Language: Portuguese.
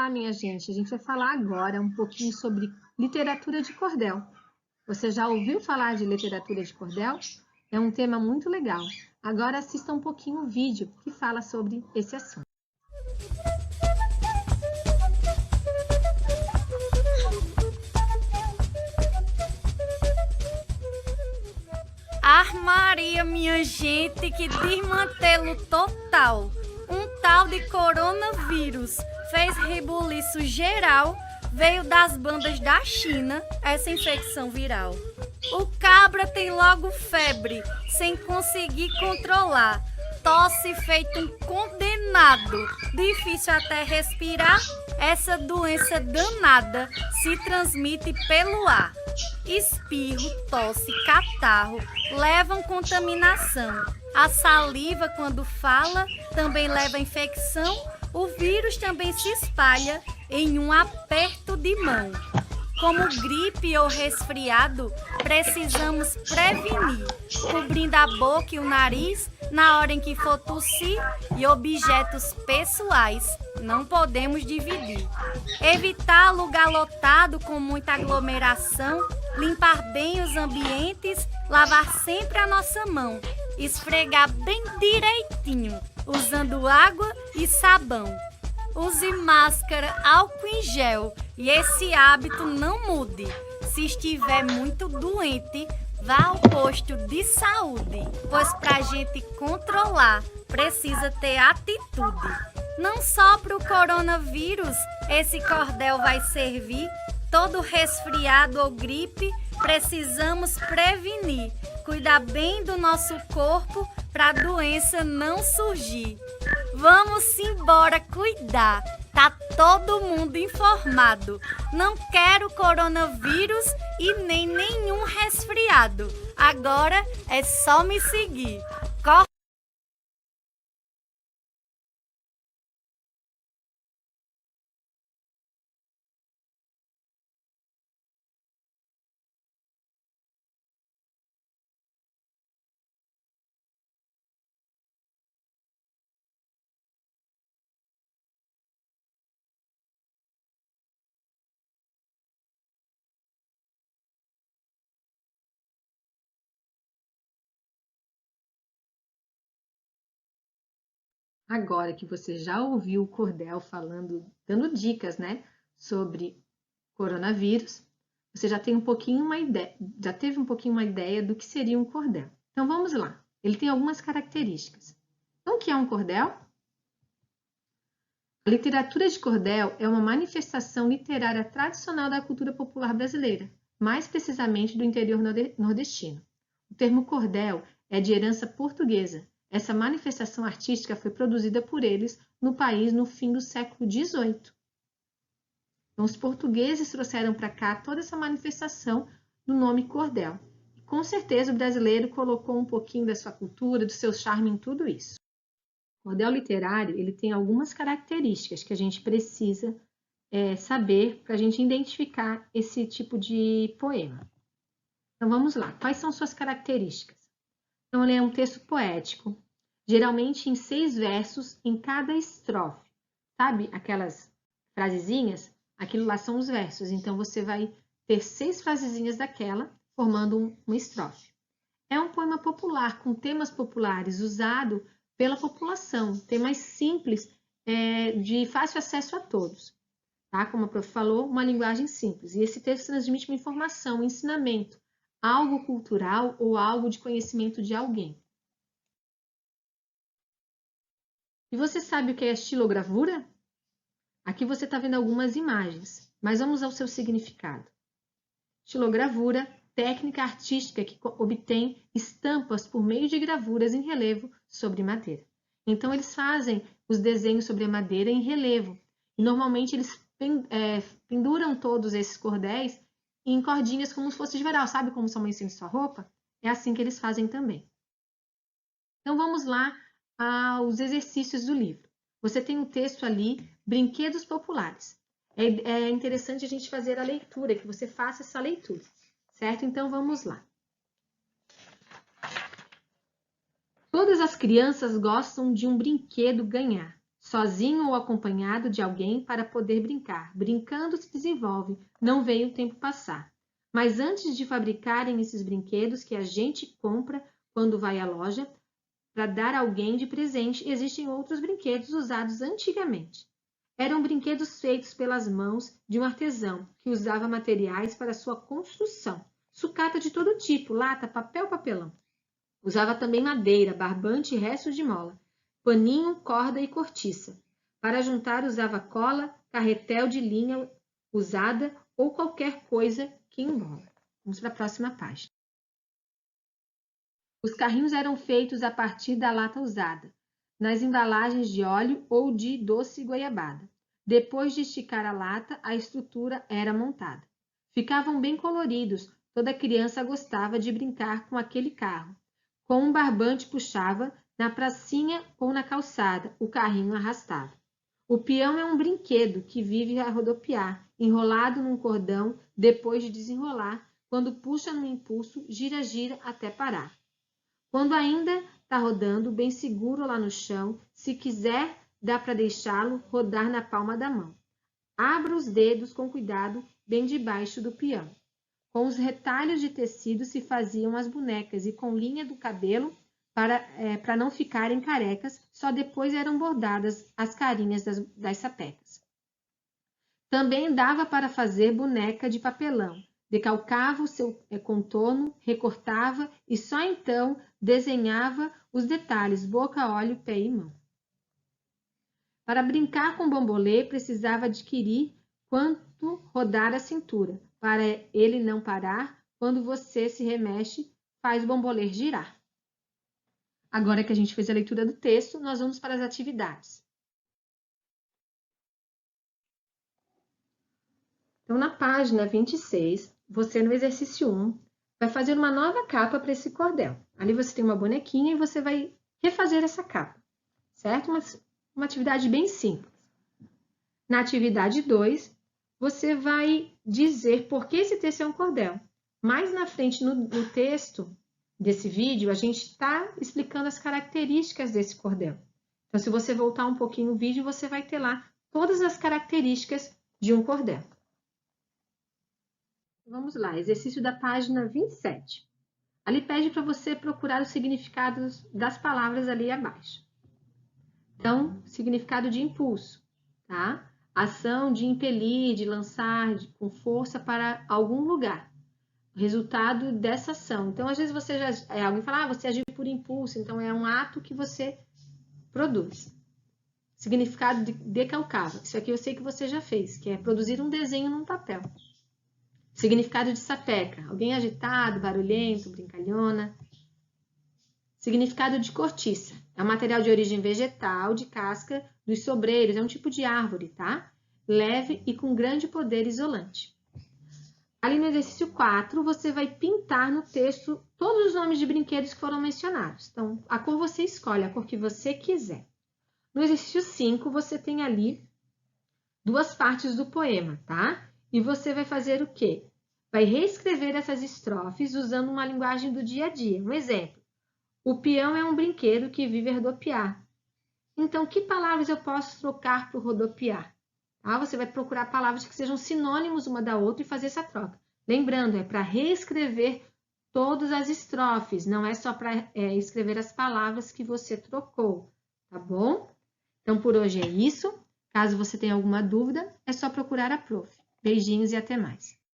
Olá, minha gente. A gente vai falar agora um pouquinho sobre literatura de cordel. Você já ouviu falar de literatura de cordel? É um tema muito legal. Agora assista um pouquinho o vídeo que fala sobre esse assunto. Maria, minha gente, que desmantelo total. Um tal de coronavírus fez rebuliço geral, veio das bandas da China, essa infecção viral. O cabra tem logo febre, sem conseguir controlar. Tosse feito um condenado, difícil até respirar. Essa doença danada se transmite pelo ar. Espirro, tosse, catarro levam contaminação. A saliva, quando fala, também leva infecção. O vírus também se espalha em um aperto de mão. Como gripe ou resfriado, precisamos prevenir, cobrindo a boca e o nariz na hora em que for tossir, e objetos pessoais não podemos dividir. Evitar lugar lotado com muita aglomeração, limpar bem os ambientes, lavar sempre a nossa mão, esfregar bem direitinho, usando água e sabão. Use máscara, álcool em gel e esse hábito não mude. Se estiver muito doente, vá ao posto de saúde, pois para a gente controlar precisa ter atitude. Não só para o coronavírus esse cordel vai servir, todo resfriado ou gripe precisamos prevenir. Cuidar bem do nosso corpo para a doença não surgir. Vamos embora cuidar, tá todo mundo informado. Não quero coronavírus e nem nenhum resfriado. Agora é só me seguir. Agora que você já ouviu o cordel dando dicas, sobre coronavírus, você já tem teve um pouquinho uma ideia do que seria um cordel. Então vamos lá. Ele tem algumas características. Então, o que é um cordel? A literatura de cordel é uma manifestação literária tradicional da cultura popular brasileira, mais precisamente do interior nordestino. O termo cordel é de herança portuguesa. Essa manifestação artística foi produzida por eles no país no fim do século XVIII. Então, os portugueses trouxeram para cá toda essa manifestação no nome cordel. E, com certeza, o brasileiro colocou um pouquinho da sua cultura, do seu charme em tudo isso. O cordel literário ele tem algumas características que a gente precisa saber para a gente identificar esse tipo de poema. Então, vamos lá. Quais são suas características? Então, ele é um texto poético, geralmente em 6 versos em cada estrofe. Sabe aquelas frasezinhas? Aquilo lá são os versos. Então, você vai ter 6 frasezinhas daquela, formando uma estrofe. É um poema popular, com temas populares, usado pela população. Temas simples, de fácil acesso a todos. Tá? Como a prof falou, uma linguagem simples. E esse texto transmite uma informação, um ensinamento, algo cultural ou algo de conhecimento de alguém. E você sabe o que é estilogravura? Aqui você está vendo algumas imagens, mas vamos ao seu significado. Estilogravura, técnica artística que obtém estampas por meio de gravuras em relevo sobre madeira. Então, eles fazem os desenhos sobre a madeira em relevo. E, normalmente, eles penduram todos esses cordéis em cordinhas como se fosse de varal. Sabe como sua mãe ensina sua roupa? É assim que eles fazem também. Então, vamos lá aos exercícios do livro. Você tem um texto ali, Brinquedos Populares. É interessante a gente fazer a leitura, que você faça essa leitura, certo? Então, vamos lá. Todas as crianças gostam de um brinquedo ganhar. sozinho ou acompanhado de alguém para poder brincar. Brincando se desenvolve, não vê o tempo passar. Mas antes de fabricarem esses brinquedos que a gente compra quando vai à loja para dar a alguém de presente, existem outros brinquedos usados antigamente. Eram brinquedos feitos pelas mãos de um artesão que usava materiais para sua construção. Sucata de todo tipo, lata, papel, papelão. Usava também madeira, barbante e restos de mola, paninho, corda e cortiça. Para juntar usava cola, carretel de linha usada ou qualquer coisa que embola. Vamos para a próxima página. Os carrinhos eram feitos a partir da lata usada, nas embalagens de óleo ou de doce goiabada. Depois de esticar a lata, a estrutura era montada. Ficavam bem coloridos, toda criança gostava de brincar com aquele carro. Com um barbante puxava, na pracinha ou na calçada, o carrinho arrastava. O peão é um brinquedo que vive a rodopiar, enrolado num cordão, depois de desenrolar, quando puxa no impulso, gira, gira até parar. Quando ainda está rodando, bem seguro lá no chão, se quiser, dá para deixá-lo rodar na palma da mão. Abra os dedos com cuidado, bem debaixo do peão. Com os retalhos de tecido se faziam as bonecas e com linha do cabelo, para não ficarem carecas, só depois eram bordadas as carinhas das sapecas. Também dava para fazer boneca de papelão. Decalcava o seu contorno, recortava e só então desenhava os detalhes, boca, olho, pé e mão. Para brincar com bambolê, precisava adquirir quanto rodar a cintura. Para ele não parar, quando você se remexe, faz o bambolê girar. Agora que a gente fez a leitura do texto, nós vamos para as atividades. Então, na página 26, você no exercício 1 vai fazer uma nova capa para esse cordel. Ali você tem uma bonequinha e você vai refazer essa capa, certo? Uma atividade bem simples. Na atividade 2, você vai dizer por que esse texto é um cordel. Mais na frente no texto desse vídeo, a gente está explicando as características desse cordel. Então, se você voltar um pouquinho o vídeo, você vai ter lá todas as características de um cordel. Vamos lá, exercício da página 27. Ali pede para você procurar os significados das palavras ali abaixo. Então, significado de impulso, tá? Ação de impelir, de lançar com força para algum lugar. Resultado dessa ação. Então, às vezes você alguém fala, você agiu por impulso, então é um ato que você produz. Significado de decalcava. Isso aqui eu sei que você já fez, que é produzir um desenho num papel. Significado de sapeca. Alguém agitado, barulhento, brincalhona. Significado de cortiça. É um material de origem vegetal, de casca dos sobreiros. É um tipo de árvore, tá? Leve e com grande poder isolante. Ali no exercício 4, você vai pintar no texto todos os nomes de brinquedos que foram mencionados. Então, a cor você escolhe, a cor que você quiser. No exercício 5, você tem ali duas partes do poema, tá? E você vai fazer o quê? Vai reescrever essas estrofes usando uma linguagem do dia a dia. Um exemplo. O peão é um brinquedo que vive a rodopiar. Então, que palavras eu posso trocar por rodopiar? Tá? Você vai procurar palavras que sejam sinônimos uma da outra e fazer essa troca. Lembrando, é para reescrever todas as estrofes, não é só para escrever as palavras que você trocou, tá bom? Então, por hoje é isso. Caso você tenha alguma dúvida, é só procurar a prof. Beijinhos e até mais.